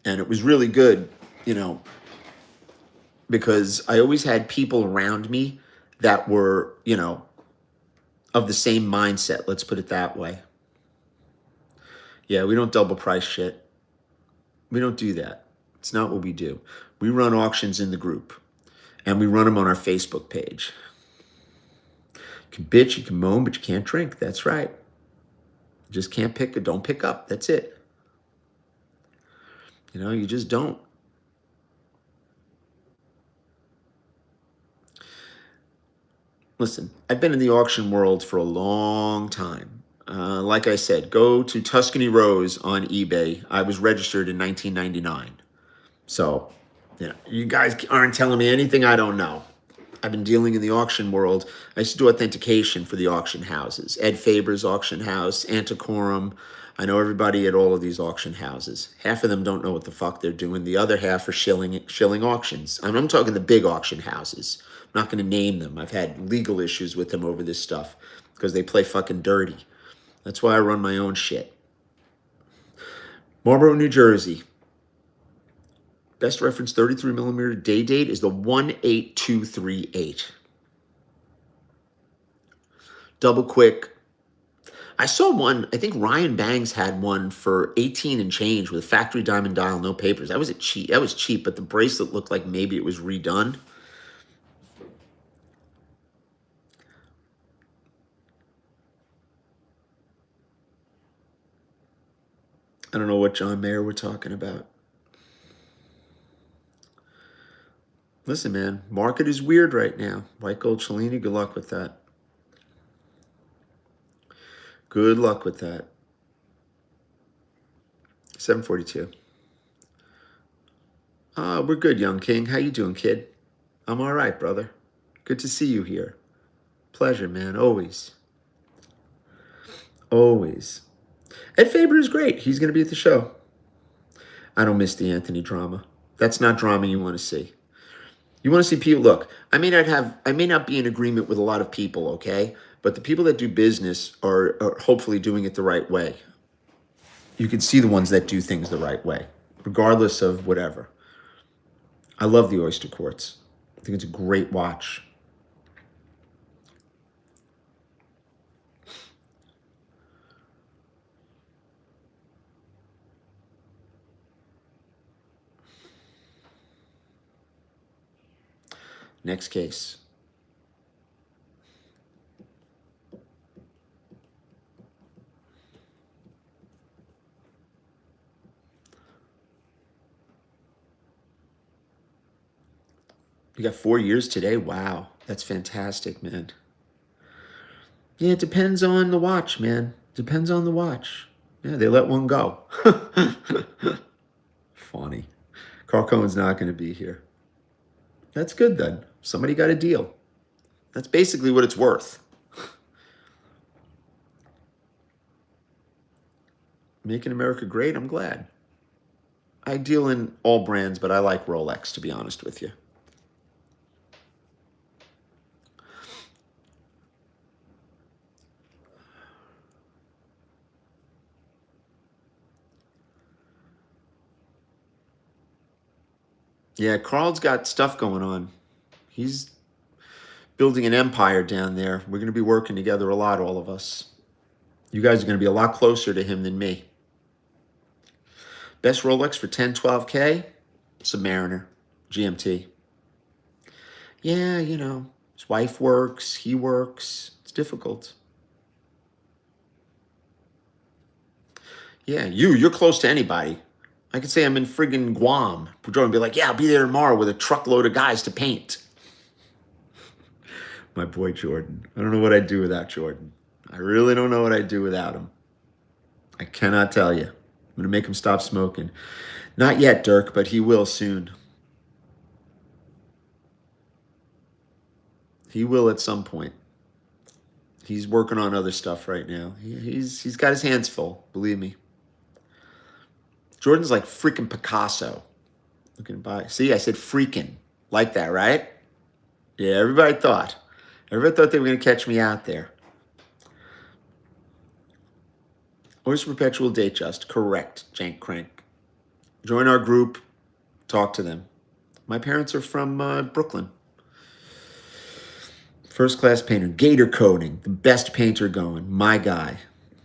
And it was really good, because I always had people around me that were, of the same mindset. Let's put it that way. Yeah, we don't double price shit. We don't do that. It's not what we do. We run auctions in the group, and we run them on our Facebook page. You can bitch, you can moan, but you can't drink. That's right. You just can't don't pick up. That's it. You just don't. Listen, I've been in the auction world for a long time. Like I said, go to Tuscany Rose on eBay. I was registered in 1999. So, you guys aren't telling me anything I don't know. I've been dealing in the auction world. I used to do authentication for the auction houses. Ed Faber's auction house, Antiquorum. I know everybody at all of these auction houses. Half of them don't know what the fuck they're doing. The other half are shilling auctions. I'm talking the big auction houses. I'm not going to name them. I've had legal issues with them over this stuff because they play fucking dirty. That's why I run my own shit. Marlboro, New Jersey. Best reference 33 millimeter day date is the 18238. Double quick. I saw one, I think Ryan Bangs had one for 18 and change with factory diamond dial, no papers. That was cheap, but the bracelet looked like maybe it was redone. I don't know what John Mayer we're talking about. Listen, man, market is weird right now. White gold Cellini, good luck with that. Good luck with that. 742. We're good, young king. How you doing, kid? I'm all right, brother. Good to see you here. Pleasure, man. Always. Always. Ed Faber is great. He's going to be at the show. I don't miss the Anthony drama. That's not drama you want to see. You want to see people, look, I may not be in agreement with a lot of people, okay? But the people that do business are hopefully doing it the right way. You can see the ones that do things the right way, regardless of whatever. I love the Oyster Quartz. I think it's a great watch. Next case. You got 4 years today? Wow. That's fantastic, man. Yeah, it depends on the watch, man. Depends on the watch. Yeah, they let one go. Funny. Carl Cohen's not going to be here. That's good then. Somebody got a deal. That's basically what it's worth. Making America great, I'm glad. I deal in all brands, but I like Rolex, to be honest with you. Yeah, Carl's got stuff going on. He's building an empire down there. We're going to be working together a lot, all of us. You guys are going to be a lot closer to him than me. Best Rolex for 10, 12K? Submariner, GMT. Yeah, you know, his wife works, he works. It's difficult. Yeah, you're close to anybody. I could say I'm in friggin' Guam. Jordan would be like, yeah, I'll be there tomorrow with a truckload of guys to paint. My boy Jordan. I don't know what I'd do without Jordan. I really don't know what I'd do without him. I cannot tell you. I'm going to make him stop smoking. Not yet, Dirk, but he will soon. He will at some point. He's working on other stuff right now. He's got his hands full, believe me. Jordan's like freaking Picasso. Looking by. See, I said freaking. Like that, right? Yeah, everybody thought they were going to catch me out there. Always perpetual date just. Correct, Jank Crank. Join our group. Talk to them. My parents are from Brooklyn. First class painter. Gator Coating. The best painter going. My guy.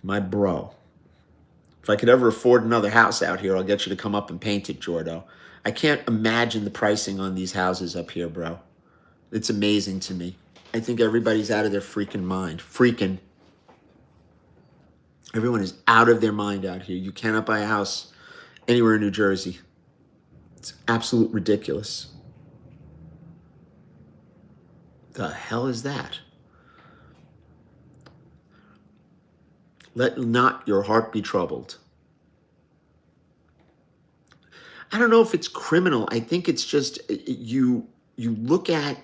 My bro. If I could ever afford another house out here, I'll get you to come up and paint it, Jordo. I can't imagine the pricing on these houses up here, bro. It's amazing to me. I think everybody's out of their freaking mind. Freaking. Everyone is out of their mind out here. You cannot buy a house anywhere in New Jersey. It's absolute ridiculous. The hell is that? Let not your heart be troubled. I don't know if it's criminal. I think it's just you look at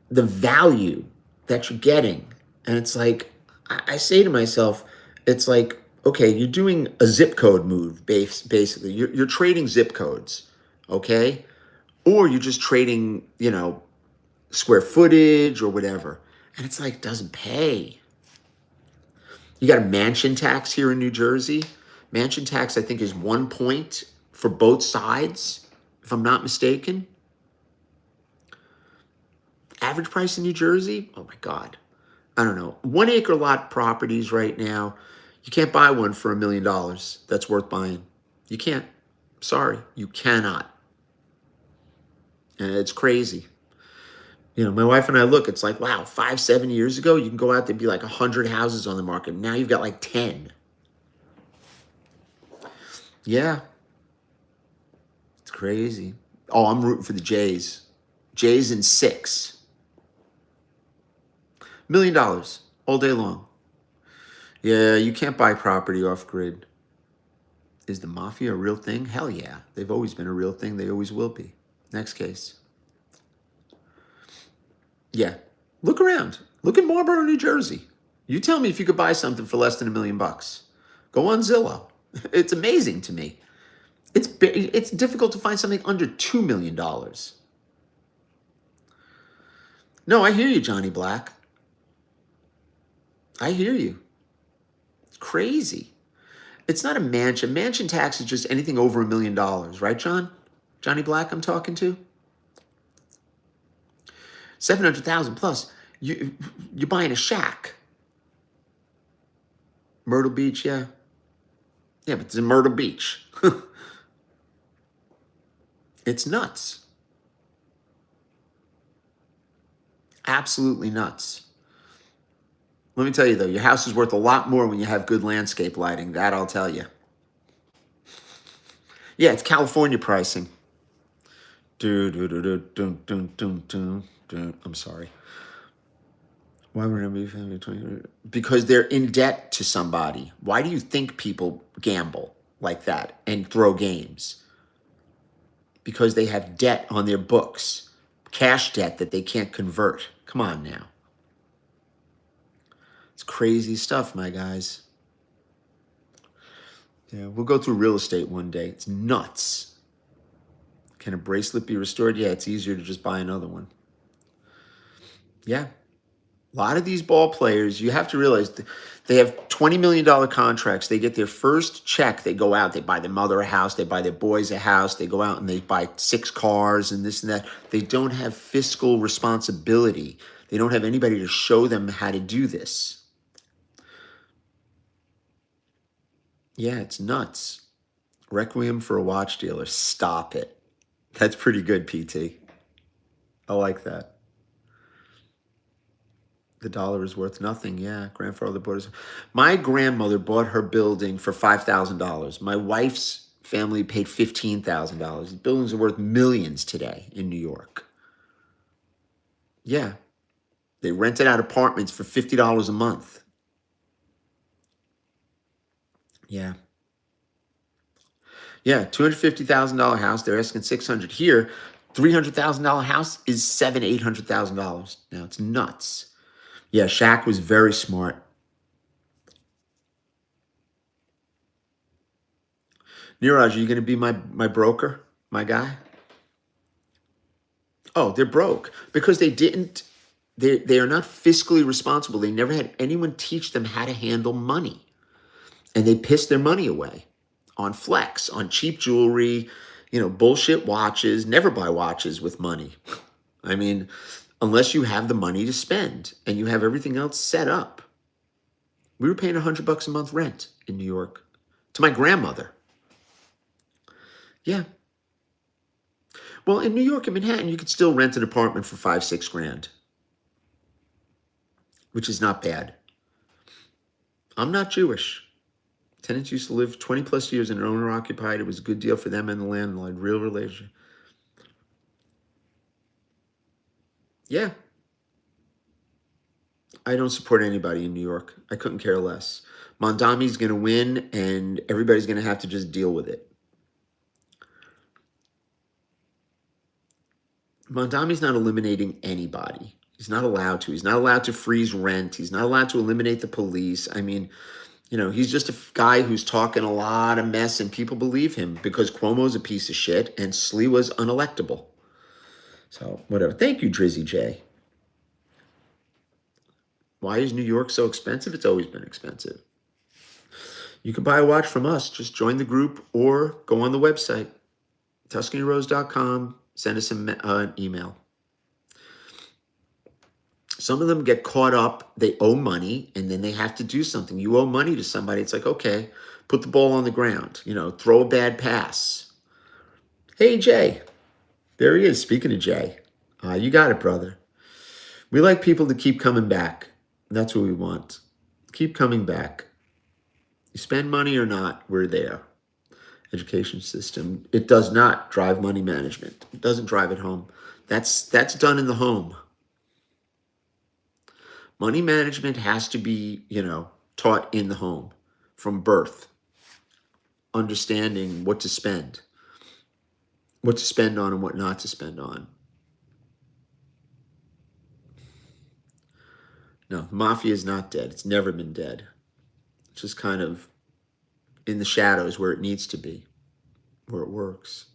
the value that you're getting. And it's like, I say to myself, it's like, okay, you're doing a zip code move, basically. You're trading zip codes, okay? Or you're just trading, you know, square footage or whatever. And it's like, doesn't pay. You got a mansion tax here in New Jersey. Mansion tax, I think, is 1 point for both sides, if I'm not mistaken. Average price in New Jersey? Oh my God. I don't know. 1 acre lot properties right now, you can't buy one for $1 million that's worth buying. You can't. Sorry, you cannot. And it's crazy. You know, my wife and I look, it's like, wow, 5, 7 years ago, you can go out there and be like 100 houses on the market. Now you've got like 10. Yeah. It's crazy. Oh, I'm rooting for the Jays. Jays in 6. $1 million all day long. Yeah, you can't buy property off grid. Is the mafia a real thing? Hell yeah. They've always been a real thing. They always will be. Next case. Yeah. Look around. Look at Marlboro, New Jersey. You tell me if you could buy something for less than $1 million. Go on Zillow. It's amazing to me. It's difficult to find something under $2 million. No, I hear you, Johnny Black. I hear you. It's crazy. It's not a mansion. Mansion tax is just anything over $1 million, right, John? Johnny Black, I'm talking to. 700,000 plus. You're buying a shack. Myrtle Beach, yeah. Yeah, but it's in Myrtle Beach. It's nuts. Absolutely nuts. Let me tell you, though, your house is worth a lot more when you have good landscape lighting. That I'll tell you. Yeah, it's California pricing. I'm sorry. Why would I be family 20? Because they're in debt to somebody. Why do you think people gamble like that and throw games? Because they have debt on their books, cash debt that they can't convert. Come on now. It's crazy stuff, my guys. Yeah, we'll go through real estate one day. It's nuts. Can a bracelet be restored? Yeah, it's easier to just buy another one. Yeah. A lot of these ball players, you have to realize they have $20 million contracts. They get their first check. They go out, they buy their mother a house, they buy their boys a house, they go out and they buy 6 cars and this and that. They don't have fiscal responsibility. They don't have anybody to show them how to do this. Yeah, it's nuts. Requiem for a watch dealer. Stop it. That's pretty good, PT. I like that. The dollar is worth nothing. Yeah, grandfather bought his. My grandmother bought her building for $5,000. My wife's family paid $15,000. Buildings are worth millions today in New York. Yeah, they rented out apartments for $50 a month. Yeah, yeah, $250,000 house. They're asking $600 here. $300,000 house is $800,000 now. It's nuts. Yeah, Shaq was very smart. Neeraj, are you going to be my broker, my guy? Oh, they're broke because they didn't. They are not fiscally responsible. They never had anyone teach them how to handle money, and they pissed their money away on flex, on cheap jewelry, bullshit watches. Never buy watches with money. I mean, unless you have the money to spend and you have everything else set up. We were paying $100 a month rent in New York to my grandmother. Yeah. Well, in New York and Manhattan, you could still rent an apartment for 5-6 grand, which is not bad. I'm not Jewish. Tenants used to live 20 plus years in an owner occupied. It was a good deal for them and the landlord. Real relationship. Yeah. I don't support anybody in New York. I couldn't care less. Mondami's going to win and everybody's going to have to just deal with it. Mondami's not eliminating anybody. He's not allowed to. He's not allowed to freeze rent. He's not allowed to eliminate the police. I mean, he's just a guy who's talking a lot of mess and people believe him because Cuomo's a piece of shit and Slee was unelectable. So, whatever. Thank you, Drizzy J. Why is New York so expensive? It's always been expensive. You can buy a watch from us. Just join the group or go on the website, TuscanyRose.com. Send us an email. Some of them get caught up. They owe money, and then they have to do something. You owe money to somebody. It's like, okay, put the ball on the ground. Throw a bad pass. Hey, Jay. There he is. Speaking of Jay. You got it, brother. We like people to keep coming back. That's what we want. Keep coming back. You spend money or not, we're there. Education system. It does not drive money management. It doesn't drive it home. That's done in the home. Money management has to be, taught in the home from birth. Understanding what to spend on and what not to spend on. No, the mafia is not dead. It's never been dead. It's just kind of in the shadows where it needs to be, where it works.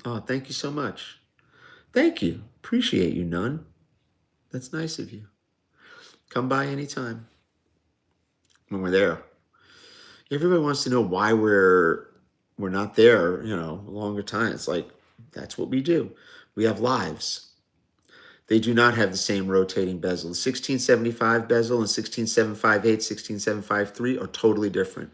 Oh, thank you so much. Thank you. Appreciate you, Nun. That's nice of you. Come by anytime when we're there. Everybody wants to know why we're not there, a longer time. It's like, that's what we do. We have lives. They do not have the same rotating bezel. The 1675 bezel and 16758, 16753 are totally different.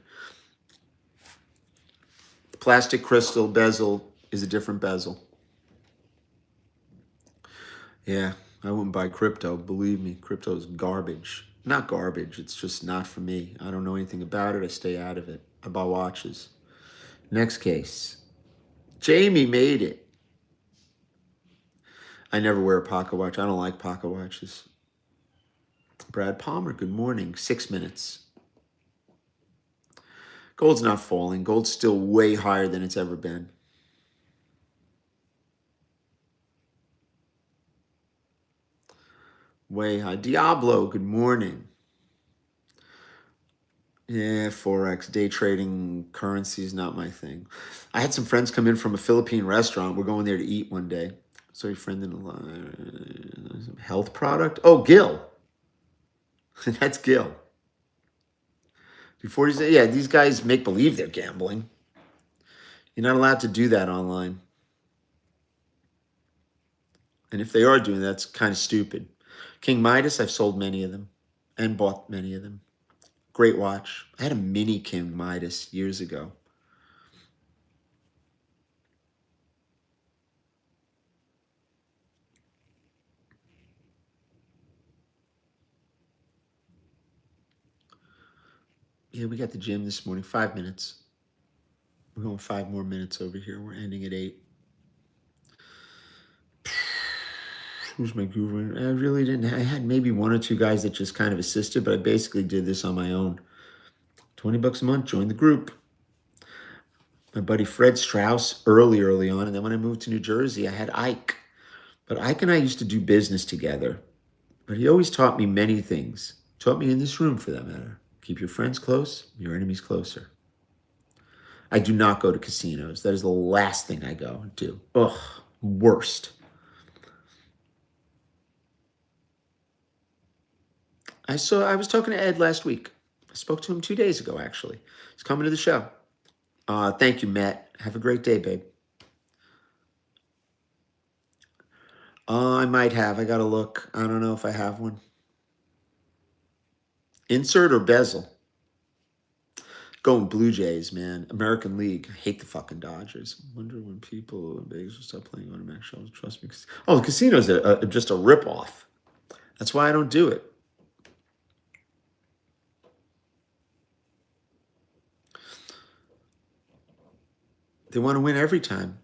The plastic crystal bezel is a different bezel. Yeah, I wouldn't buy crypto. Believe me, crypto is garbage. Not garbage. It's just not for me. I don't know anything about it. I stay out of it. I buy watches. Next case. Jamie made it. I never wear a pocket watch. I don't like pocket watches. Brad Palmer, good morning. 6 minutes. Gold's not falling. Gold's still way higher than it's ever been. Way high. Diablo, good morning. Yeah, Forex, day trading, currency is not my thing. I had some friends come in from a Philippine restaurant. We're going there to eat one day. So your friend in a health product? Oh, Gil. That's Gil. Before you say, yeah, these guys make believe they're gambling. You're not allowed to do that online. And if they are doing that, that's kind of stupid. King Midas, I've sold many of them and bought many of them. Great watch. I had a mini King Midas years ago. Yeah, we got the gym this morning. 5 minutes. We're going 5 more minutes over here. We're ending at 8. Who's my guru? I really didn't. I had maybe 1 or 2 guys that just kind of assisted, but I basically did this on my own. $20 a month. Join the group. My buddy Fred Strauss early on. And then when I moved to New Jersey, I had Ike. But Ike and I used to do business together. But he always taught me many things. Taught me in this room, for that matter. Keep your friends close, your enemies closer. I do not go to casinos. That is the last thing I go and do. Ugh, worst. I was talking to Ed last week. I spoke to him 2 days ago, actually. He's coming to the show. Thank you, Matt. Have a great day, babe. I might have. I got to look. I don't know if I have one. Insert or bezel? Going Blue Jays, man. American League. I hate the fucking Dodgers. Wonder when people in Vegas will stop playing automatic shells. Trust me. Oh, the casino's just a ripoff. That's why I don't do it. They want to win every time.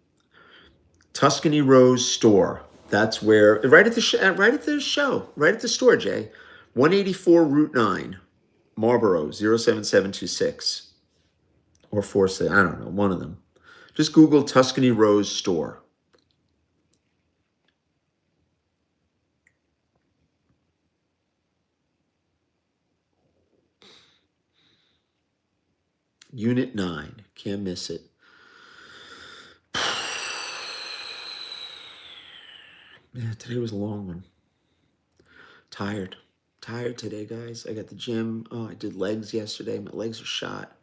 Tuscany Rose store. That's where right at the store, Jay. 184 Route 9, Marlboro 07726 or 46. I don't know, one of them. Just Google Tuscany Rose store. Unit 9. Can't miss it. Yeah, today was a long one. Tired today, guys. I got the gym. Oh, I did legs yesterday. My legs are shot.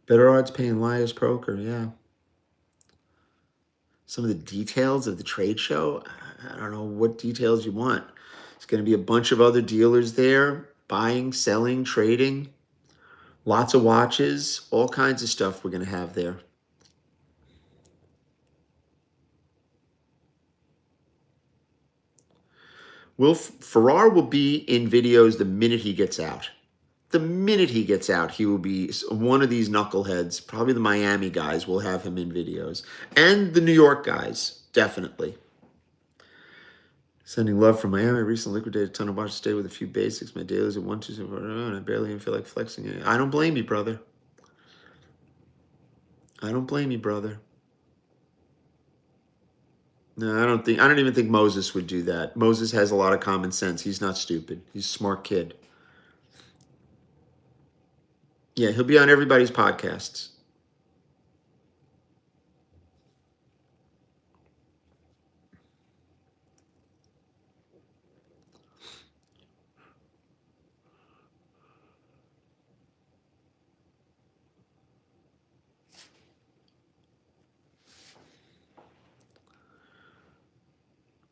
Better odds paying Lias Poker, yeah. Some of the details of the trade show, I don't know what details you want. There's going to be a bunch of other dealers there, buying, selling, trading, lots of watches, all kinds of stuff we're going to have there. Farrar will be in videos the minute he gets out. The minute he gets out, he will be one of these knuckleheads. Probably the Miami guys will have him in videos. And the New York guys, definitely. Sending love from Miami. I recently liquidated a ton of watches today with a few basics. My dailies at 1, 2, 3, 4, and I barely even feel like flexing it. I don't blame you, brother. I don't blame you, brother. No, I don't even think Moses would do that. Moses has a lot of common sense. He's not stupid. He's a smart kid. Yeah, he'll be on everybody's podcasts.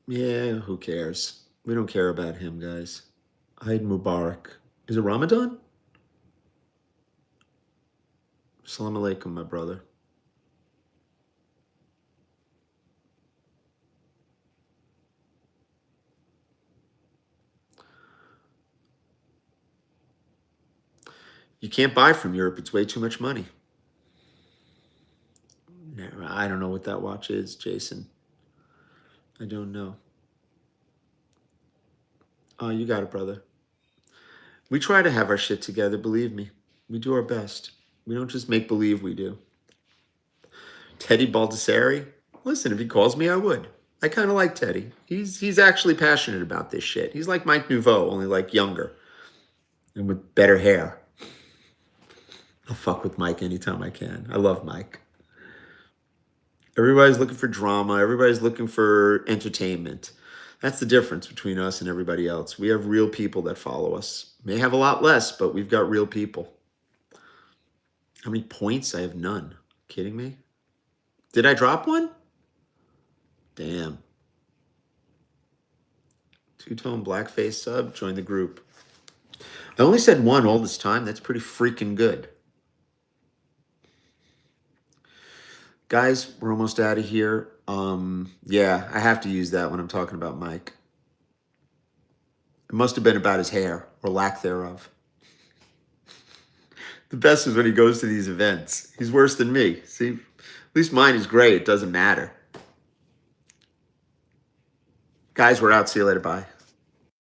Yeah, who cares? We don't care about him, guys. Eid Mubarak. Is it Ramadan? Salam alaikum, my brother. You can't buy from Europe. It's way too much money. I don't know what that watch is, Jason. I don't know. Oh, you got it, brother. We try to have our shit together, believe me. We do our best. We don't just make believe we do. Teddy Baldessari? Listen, if he calls me, I would. I kind of like Teddy. He's actually passionate about this shit. He's like Mike Nouveau, only like younger and with better hair. I'll fuck with Mike anytime I can. I love Mike. Everybody's looking for drama. Everybody's looking for entertainment. That's the difference between us and everybody else. We have real people that follow us. May have a lot less, but we've got real people. How many points? I have none. Kidding me? Did I drop one? Damn. Two-tone blackface sub. Join the group. I only said one all this time. That's pretty freaking good. Guys, we're almost out of here. Yeah, I have to use that when I'm talking about Mike. It must have been about his hair or lack thereof. The best is when he goes to these events. He's worse than me. See, at least mine is great. It doesn't matter. Guys, we're out. See you later. Bye.